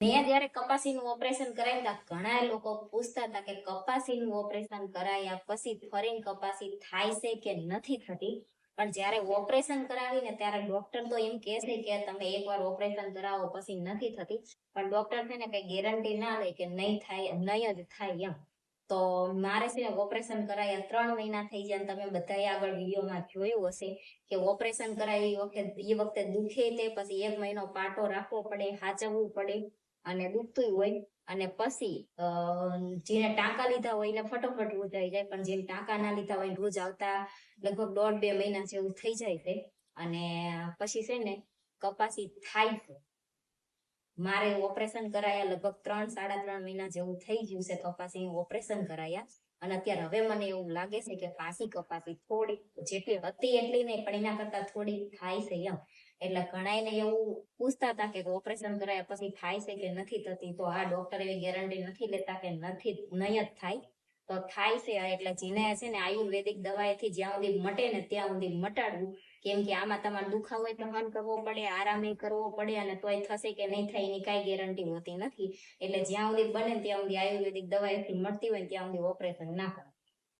મેં જયારે કપાસીનું ઓપરેશન કરાવ્યા ઘણા લોકો પૂછતા હતા કે કપાસીનું ઓપરેશન કરાયા પછી ફરીને કપાસી થાય છે કે નથી થતી, પણ જયારે ઓપરેશન કરાવીને ત્યારે ડોક્ટર તો એમ કહે છે કે તમે એકવાર ઓપરેશન કરાવો પછી નથી થતી, પણ ડોક્ટર છે ને કઈ ગેરંટી ના લે કે નહીં થાય, નહીં જ થાય એમ. તો મારે છે ઓપરેશન કરાયા 3 મહિના થઈ ગયા. તમે બધાએ આગળ વિડીયોમાં જોયું હશે કે ઓપરેશન કરાવી વખતે દુખે તે પછી 1 મહિનો પાટો રાખવો પડે, હાચવવું પડે અને દુખતું હોય. અને પછી જેને ટાંકા લીધા હોય એને ફટોફટ રોજ આવી જાય, પણ જેને ટાંકા ના લીધા હોય રોજ આવતા લગભગ 1.5-2 મહિના જેવું થઈ જાય છે. અને પછી છે ને કપાસી થાય છે. મારે ઓપરેશન કરાયા લગભગ 3-3.5 મહિના જેવું થઈ ગયું છે કપાસી ઓપરેશન કરાયા. અને અત્યારે હવે મને એવું લાગે છે કે પાછી કપાસી થોડી જેટલી હતી એટલી નહીં, પણ એના કરતા થોડી થાય છે એમ. એટલે ઘણાને એવું પૂછતા હતા કે ઓપરેશન કરાયા પછી થાય છે કે નથી થતી, તો આ ડોક્ટર એવી ગેરંટી નથી લેતા કે નહીં જ થાય. તો થાય છે. એટલે જેને છે ને આયુર્વેદિક દવાઈથી જ્યાં સુધી મટે ને ત્યાં સુધી મટાડવું, કેમ કે આમાં તમારે દુખાવો સહન કરવો પડે, આરામ કરવો પડે, અને તોય થશે કે નહીં થાય એની કઈ ગેરંટી હોતી નથી. એટલે જ્યાં સુધી બને ત્યાં સુધી આયુર્વેદિક દવાઈથી મળતી હોય ત્યાં સુધી ઓપરેશન ના કરે.